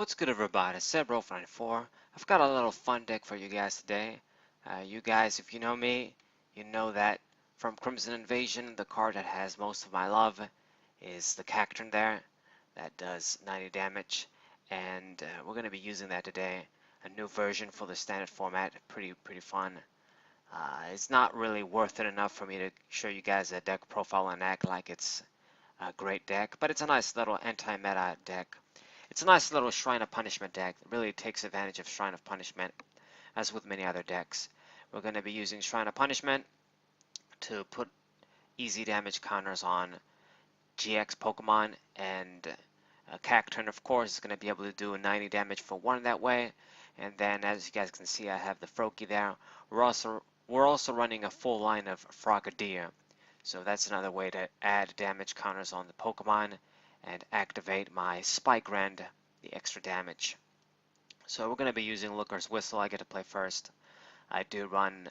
What's good, everybody? Sebro94. I've got a little fun deck for you guys today. You guys, if you know me, you know that from Crimson Invasion, the card that has most of my love is the Cacturne there. That does 90 damage, and we're going to be using that today. A new version for the standard format, pretty fun. It's not really worth it enough for me to show you guys a deck profile and act like it's a great deck, but it's a nice little anti-meta deck. It's a nice little Shrine of Punishment deck that really takes advantage of Shrine of Punishment, as with many other decks. We're going to be using Shrine of Punishment to put easy damage counters on GX Pokemon, and Cacturne, of course, is going to be able to do 90 damage for one that way. And then, as you guys can see, I have the Froakie there. We're also running a full line of Frogadier, so that's another way to add damage counters on the Pokemon and activate my Spike Rend, the extra damage. So we're going to be using Looker's Whistle. I get to play first. I do run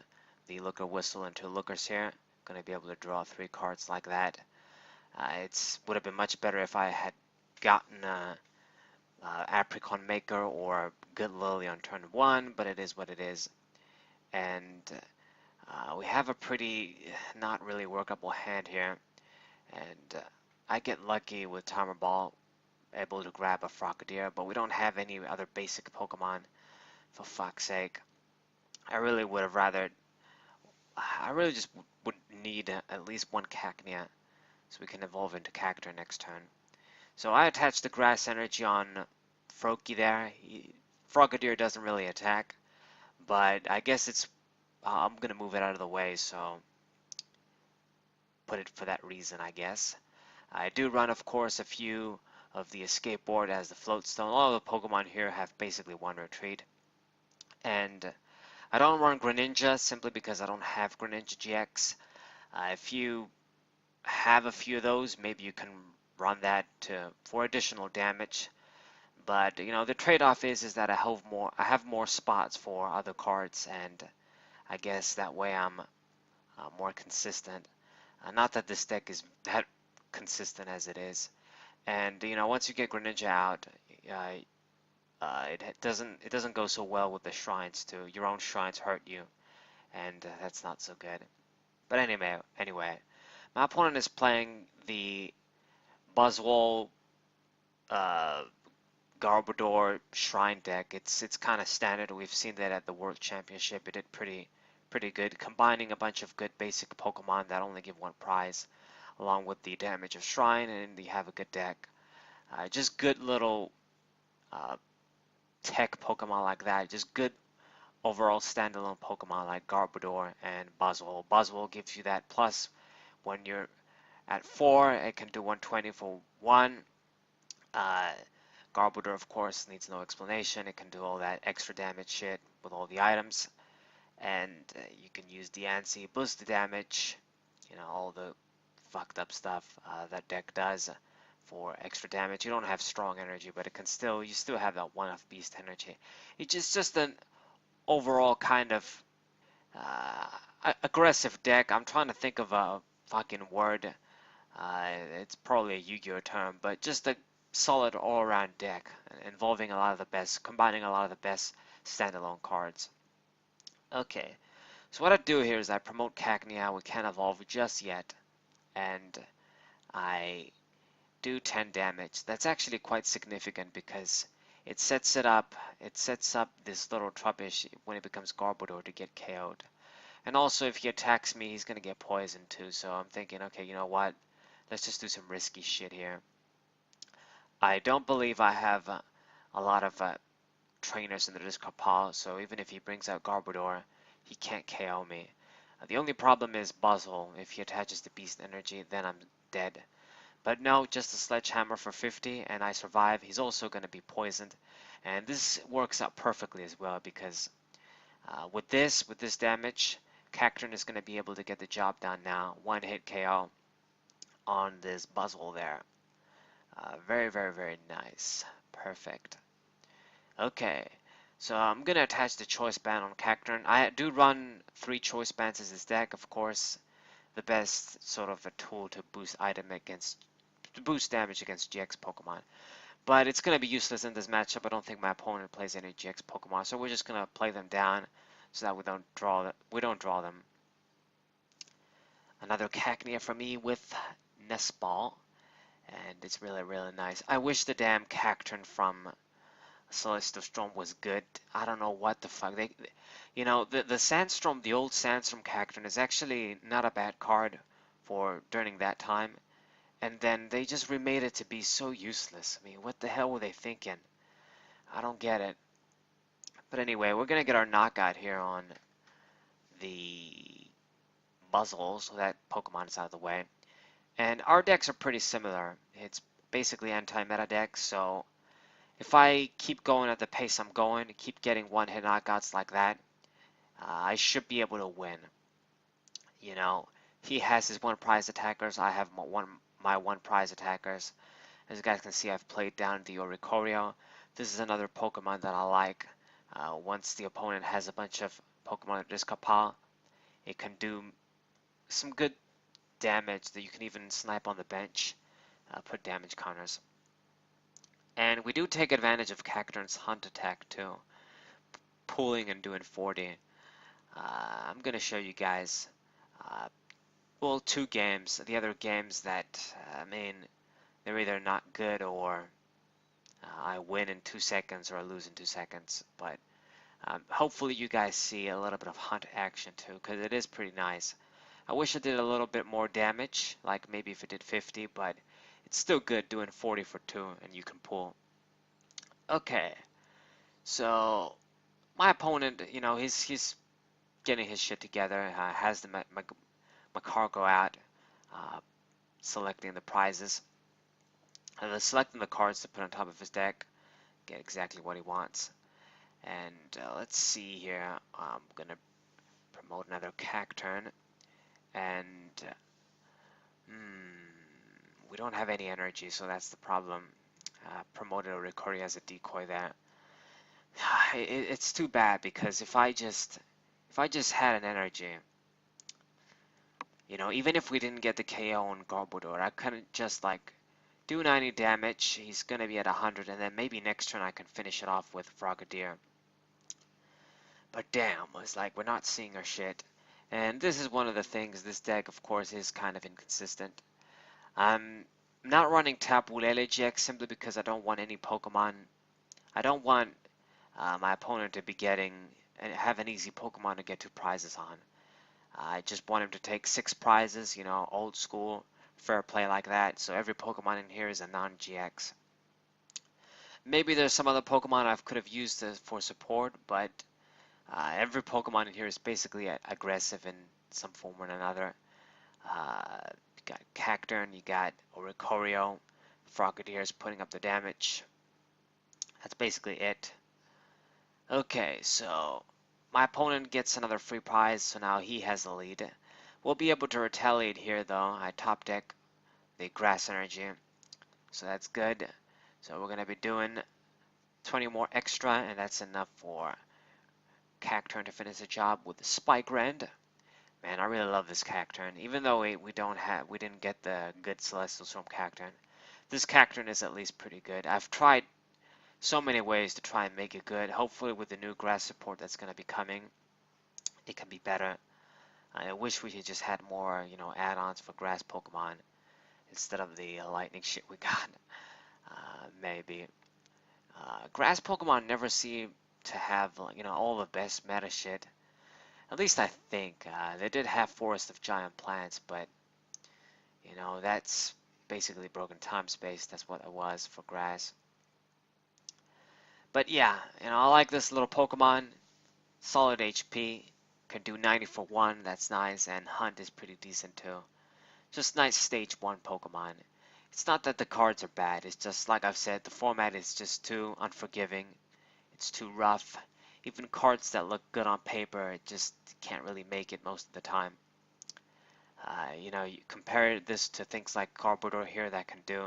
the Looker Whistle into Lookers here. Going to be able to draw 3 cards like that. It would have been much better if I had gotten Apricot Maker or Good Lily on turn 1, but it is what it is. And we have a pretty not really workable hand here. And I get lucky with Timer Ball, able to grab a Frogadier, but we don't have any other basic Pokemon, for fuck's sake. I really just would need at least one Cacnea, so we can evolve into Cacturne next turn. So I attach the Grass Energy on Froakie there. Frogadier doesn't really attack, but I guess it's I'm gonna move it out of the way, so put it for that reason, I guess. I do run, of course, a few of the Escape Board as the Floatstone. All of the Pokemon here have basically one retreat. And I don't run Greninja simply because I don't have Greninja GX. If you have a few of those, maybe you can run that for additional damage. But you know, the trade-off is that I have more spots for other cards, and I guess that way I'm more consistent. Not that this deck is that consistent as it is. And you know, once you get Greninja out, it doesn't go so well with the shrines too. Your own shrines hurt you, and that's not so good. But anyway, my opponent is playing the Buzzwole Garbodor Shrine deck. It's kind of standard. We've seen that at the World Championship. It did pretty good, combining a bunch of good basic Pokemon that only give one prize, along with the damage of Shrine, and you have a good deck. Just good little tech Pokemon like that. Just good overall standalone Pokemon like Garbodor and Buzzwole. Buzzwole gives you that plus when you're at 4, it can do 120 for 1. Garbodor, of course, needs no explanation. It can do all that extra damage shit with all the items. And you can use Diancie, boost the damage, you know, all the fucked up stuff that deck does for extra damage. You don't have strong energy, but you still have that one-off beast energy. It's just an overall kind of aggressive deck. I'm trying to think of a fucking word. It's probably a Yu-Gi-Oh term, but just a solid all-around deck involving combining a lot of the best standalone cards. Okay, so what I do here is I promote Cacnea. We can't evolve just yet, and I do 10 damage. That's actually quite significant because it sets up this little Trubbish when it becomes Garbodor to get KO'd. And also if he attacks me, he's gonna get poisoned too, so I'm thinking, okay, you know what? Let's just do some risky shit here. I don't believe I have a lot of trainers in the discard pile, so even if he brings out Garbodor, he can't KO me. The only problem is Buzzwole. If he attaches the Beast Energy, then I'm dead. But no, just a Sledgehammer for 50 and I survive. He's also going to be poisoned, and this works out perfectly as well because with this damage, Cacturne is going to be able to get the job done now. One hit KO on this Buzzwole there. Very nice. Perfect. Okay, so I'm going to attach the Choice Band on Cacturne. I do run 3 Choice Bands as this deck, of course. The best sort of a tool to boost damage against GX Pokemon. But it's going to be useless in this matchup. I don't think my opponent plays any GX Pokemon, so we're just going to play them down so that we don't draw them. Another Cacnea for me with Nest Ball, and it's really, really nice. I wish the damn Cacturne from Celestial Storm was good. I don't know what the fuck you know, the Sandstorm, the old Sandstorm Cacturne is actually not a bad card for during that time. And then they just remade it to be so useless. I mean, what the hell were they thinking? I don't get it. But anyway, we're gonna get our knockout here on the Buzzwole, so that Pokemon is out of the way. And our decks are pretty similar. It's basically anti-meta deck, so if I keep going at the pace I'm going, keep getting one-hit knockouts like that, I should be able to win. You know, he has his one prize attackers, I have my one prize attackers. As you guys can see, I've played down the Oricorio. This is another Pokemon that I like. Once the opponent has a bunch of Pokemon at Discapal, it can do some good damage that you can even snipe on the bench, put damage counters. And we do take advantage of Cacturne's Hunt attack too, pulling and doing 40. I'm going to show you guys, well, 2 games. The other games that, I mean, they're either not good or I win in 2 seconds or I lose in 2 seconds. But hopefully you guys see a little bit of Hunt action too, because it is pretty nice. I wish it did a little bit more damage, like maybe if it did 50, but it's still good doing 40 for 2 and you can pull. Okay, so my opponent, you know, he's getting his shit together, has the Macargo out, selecting the prizes, and then selecting the cards to put on top of his deck, get exactly what he wants. And let's see here, I'm gonna promote another Cacturne, and we don't have any energy, so that's the problem. Promoted Oricorio as a decoy there. It's too bad because if I just had an energy, you know, even if we didn't get the KO on Garbodor, I couldn't just like do 90 damage. He's gonna be at 100, and then maybe next turn I can finish it off with Frogadier. But damn, it's like we're not seeing our shit. And this is one of the things. This deck, of course, is kind of inconsistent. I'm not running Tapu Lele GX simply because I don't want any Pokemon. I don't want my opponent to be getting and have an easy Pokemon to get 2 prizes on. I just want him to take 6 prizes, you know, old school, fair play like that. So every Pokemon in here is a non-GX. Maybe there's some other Pokemon I could have used for support, but every Pokemon in here is basically aggressive in some form or another. You got Cacturne, you got Oricorio, Frogadier is putting up the damage. That's basically it. Okay, so my opponent gets another free prize, so now he has the lead. We'll be able to retaliate here though. I top deck the Grass Energy, so that's good. So we're going to be doing 20 more extra, and that's enough for Cacturne to finish the job with the Spike Rend. Man, I really love this Cacturne. Even though we didn't get the good Celestial Storm Cacturne, this Cacturne is at least pretty good. I've tried so many ways to try and make it good. Hopefully with the new grass support that's going to be coming, it can be better. I wish we had just had more, you know, add-ons for grass Pokemon instead of the lightning shit we got. Maybe. Grass Pokemon never seem to have, you know, all the best meta shit. At least I think. They did have Forest of Giant Plants, but, you know, that's basically broken time space. That's what it was for grass. But yeah, you know, I like this little Pokemon. Solid HP. Can do 90 for 1. That's nice. And Hunt is pretty decent too. Just nice stage 1 Pokemon. It's not that the cards are bad. It's just, like I've said, the format is just too unforgiving. It's too rough. Even cards that look good on paper, it just can't really make it most of the time. You know, you compare this to things like Garbodor here that can do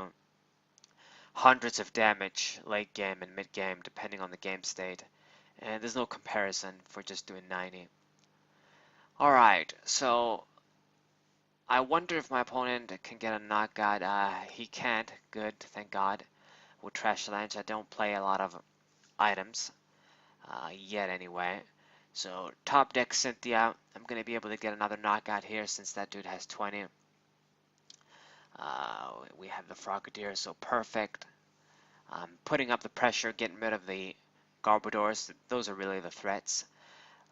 hundreds of damage late game and mid game depending on the game state, and there's no comparison for just doing 90. Alright, so I wonder if my opponent can get a knockout. He can't. Good, thank God. with Trash Lands. I don't play a lot of items yet anyway. So top deck Cynthia. I'm going to be able to get another knockout here since that dude has 20. We have the Frogadier, so perfect. Putting up the pressure, getting rid of the Garbodors. Those are really the threats.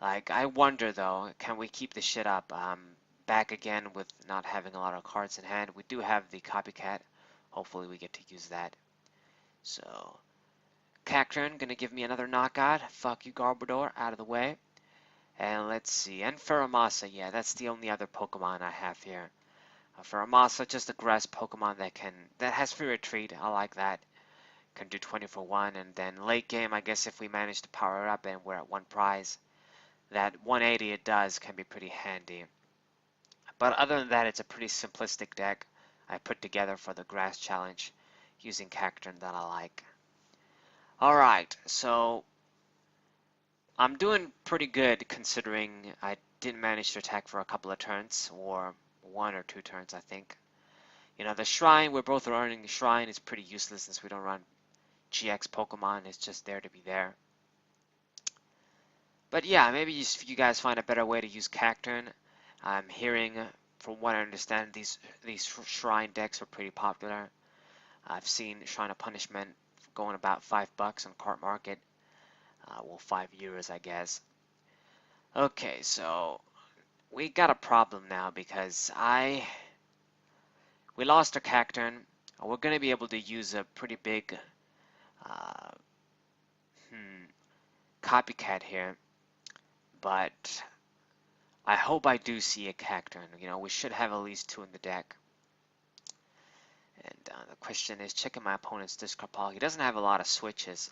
Like, I wonder though, can we keep the shit up? Back again with not having a lot of cards in hand. We do have the Copycat. Hopefully we get to use that. So, Cacturne gonna give me another knockout. Fuck you, Garbodor, out of the way. And let's see, and Feromasa, yeah, that's the only other Pokemon I have here. Feromasa, just a grass Pokemon that has free retreat. I like that. Can do 20 for 1, and then late game, I guess if we manage to power it up and we're at 1 prize, that 180 it does can be pretty handy. But other than that, it's a pretty simplistic deck I put together for the grass challenge using Cacturne that I like. Alright, so I'm doing pretty good considering I didn't manage to attack for a couple of turns, or 1 or 2 turns I think. You know, the Shrine, we're both running the Shrine, is pretty useless since we don't run GX Pokemon, it's just there to be there. But yeah, maybe if you guys find a better way to use Cacturne. I'm hearing, from what I understand, these Shrine decks are pretty popular. I've seen Shrine of Punishment going about $5 on Cart Market. Well, €5, I guess. Okay, so we got a problem now because we lost our Cacturne. We're going to be able to use a pretty big uh, copycat here, but I hope I do see a Cacturne. You know, we should have at least 2 in the deck. And the question is, checking my opponent's discard pile. He doesn't have a lot of switches.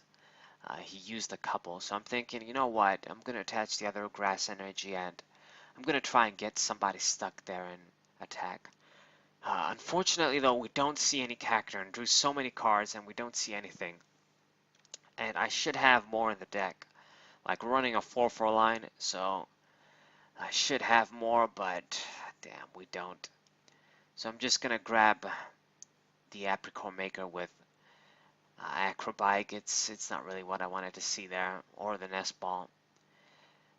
He used a couple, so I'm thinking, you know what? I'm going to attach the other grass energy, and I'm going to try and get somebody stuck there and attack. Unfortunately, though, we don't see any Cacturne. Drew so many cards, and we don't see anything. And I should have more in the deck. Like, we're running a 4-4 line, so I should have more, but damn, we don't. So I'm just going to grab the Apricot Maker with Acrobike. It's not really what I wanted to see there, or the Nest Ball.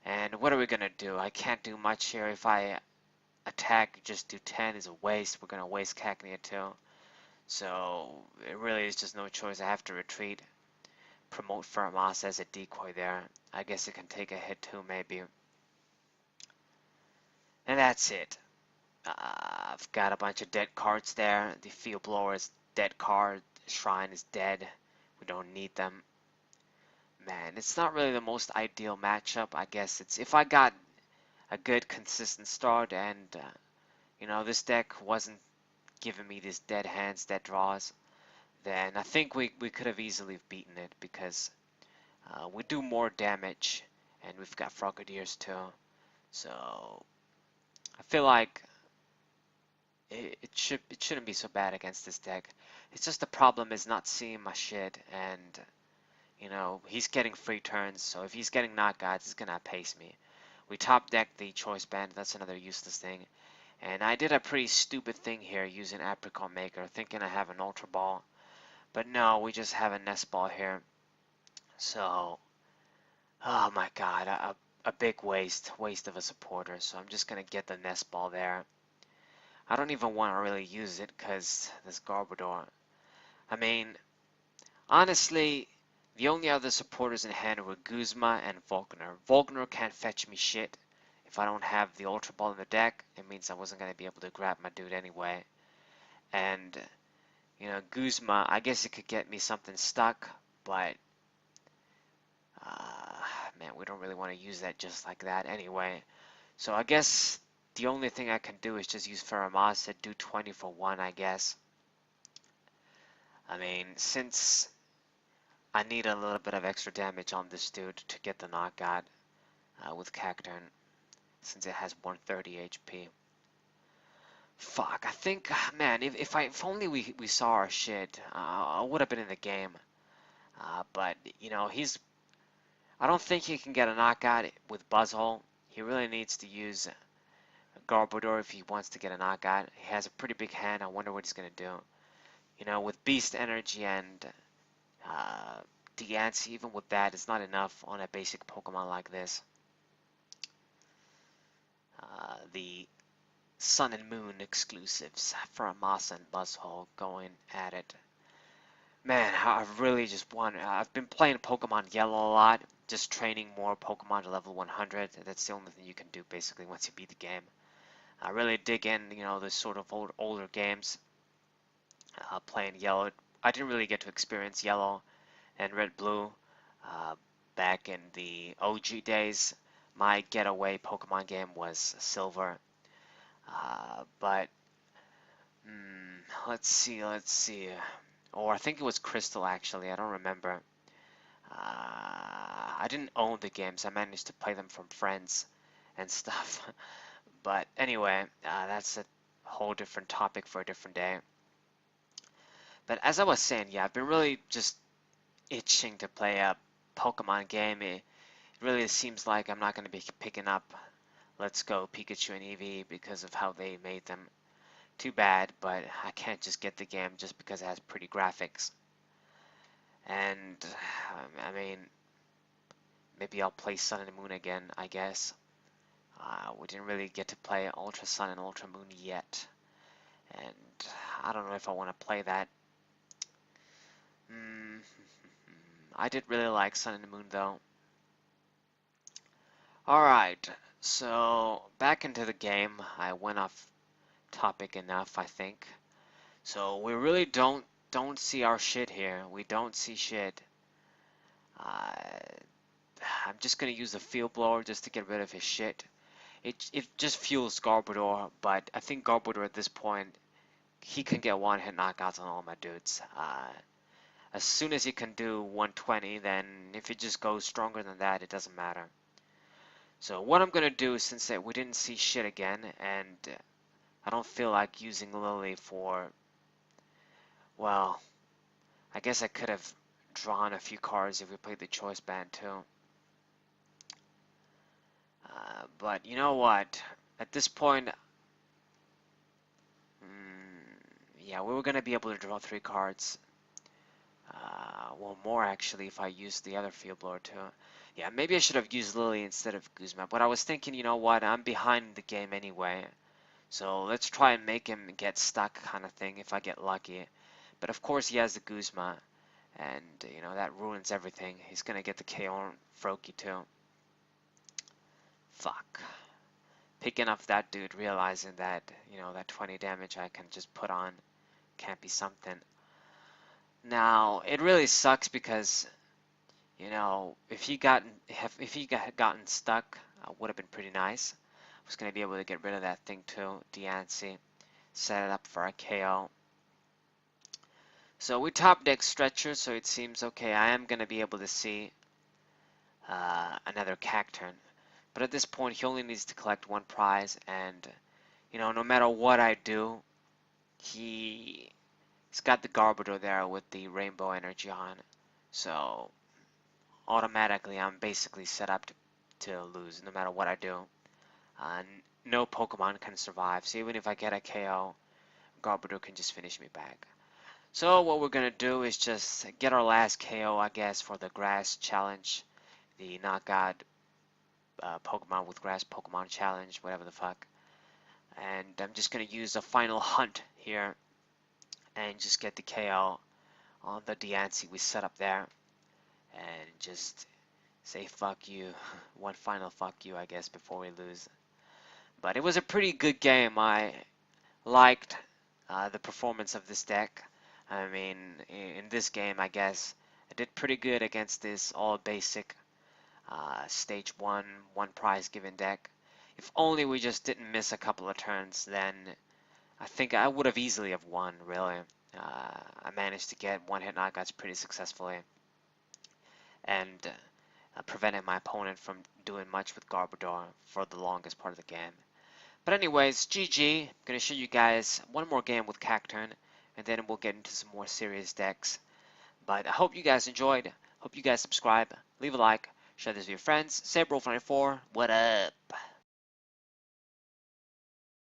And what are we going to do? I can't do much here. If I attack, just do 10 is a waste. We're going to waste Cacnea too. So it really is just no choice. I have to retreat. Promote Fermas as a decoy there. I guess it can take a hit too, maybe. And that's it. I've got a bunch of dead cards there. The Field Blower is dead card. Shrine is dead. We don't need them. Man, it's not really the most ideal matchup. I guess it's if I got a good consistent start and you know, this deck wasn't giving me these dead hands, dead draws, then I think we could have easily beaten it because we do more damage and we've got Frogadiers too. So I feel like it shouldn't be so bad against this deck. It's just the problem is not seeing my shit, and you know, he's getting free turns, so if he's getting knockouts, he's gonna pace me. We top deck the Choice Band, that's another useless thing. And I did a pretty stupid thing here using Apricot Maker, thinking I have an Ultra Ball. But no, we just have a Nest Ball here. So, oh my god, a big waste of a supporter. So I'm just gonna get the Nest Ball there. I don't even want to really use it because this Garbodor. I mean, honestly, the only other supporters in hand were Guzma and Volkner. Volkner can't fetch me shit. If I don't have the Ultra Ball in the deck, it means I wasn't going to be able to grab my dude anyway. And, you know, Guzma, I guess it could get me something stuck, but, man, we don't really want to use that just like that anyway. So I guess the only thing I can do is just use Feromasa, do 20 for 1, I guess. I mean, since I need a little bit of extra damage on this dude to get the knockout with Cacturne, since it has 130 HP. Fuck, I think, man, if only we saw our shit, I would have been in the game. But, you know, I don't think he can get a knockout with Buzzwole. He really needs to use Garbodor if he wants to get a knockout. He has a pretty big hand. I wonder what he's going to do. You know, with Beast Energy and The ants, even with that, is not enough on a basic Pokemon like this. The Sun and Moon exclusives for Moss and Buzzwole going at it. Man, I really just want. I've been playing Pokemon Yellow a lot, just training more Pokemon to level 100. That's the only thing you can do basically once you beat the game. I really dig in, this sort of older games. Playing Yellow, I didn't really get to experience Yellow and Red Blue back in the OG days. My getaway Pokemon game was Silver, but let's see. Or I think it was Crystal actually. I don't remember. I didn't own the games. I managed to play them from friends and stuff. But anyway, that's a whole different topic for a different day. But as I was saying, yeah, I've been really just itching to play a Pokemon game. It really seems like I'm not going to be picking up Let's Go Pikachu and Eevee because of how they made them. Too bad, but I can't just get the game just because it has pretty graphics. And I mean, maybe I'll play Sun and Moon again, I guess. We didn't really get to play Ultra Sun and Ultra Moon yet. And I don't know if I want to play that. I did really like Sun and Moon though. Alright, so back into the game. I went off topic enough, I think. So we really don't see our shit here. We don't see shit. I'm just gonna use the field blower just to get rid of his shit. It just fuels Garbodor, but I think Garbodor at this point, he can get one-hit knockouts on all my dudes. As soon as he can do 120, then if it just goes stronger than that, it doesn't matter. So what I'm gonna do, since we didn't see shit again, and I don't feel like using Lily for, well, I guess I could have drawn a few cards if we played the choice band too. But you know what? At this point, yeah, we were gonna be able to draw 3 cards. Well, more actually if I used the other field blower too. Yeah, maybe I should have used Lily instead of Guzma. But I was thinking, you know what? I'm behind the game anyway. So let's try and make him get stuck kind of thing if I get lucky. But of course he has the Guzma. And, that ruins everything. He's gonna get the KO on Froakie too. Fuck. Picking up that dude, realizing that, that 20 damage I can just put on can't be something. Now, it really sucks because, if he had gotten stuck, would have been pretty nice. I was gonna be able to get rid of that thing too, Deancey, set it up for a KO. So we top deck Stretcher, so it seems okay. I am gonna be able to see another Cacturne, but at this point he only needs to collect 1 prize, and no matter what I do, he's got the Garbodor there with the Rainbow Energy on, so automatically I'm basically set up to lose no matter what I do. No Pokemon can survive, so even if I get a KO, Garbodor can just finish me back. So what we're gonna do is just get our last KO, I guess, for the Grass Challenge, the Knockout Pokemon with Grass Pokemon Challenge, whatever the fuck. And I'm just gonna use a final hunt here and just get the KO on the Deancey we set up there, and just say fuck you, one final fuck you, I guess, before we lose. But it was a pretty good game. I liked the performance of this deck. I mean, in this game, I guess I did pretty good against this all basic stage 1 prize given deck. If only we just didn't miss a couple of turns, then I think I would have easily have won, really. I managed to get 1-hit knockouts pretty successfully, and prevented my opponent from doing much with Garbodor for the longest part of the game. But anyways, GG. I'm going to show you guys one more game with Cacturne, and then we'll get into some more serious decks. But I hope you guys enjoyed. Hope you guys subscribe, leave a like, share this with your friends. Sabro94, what up?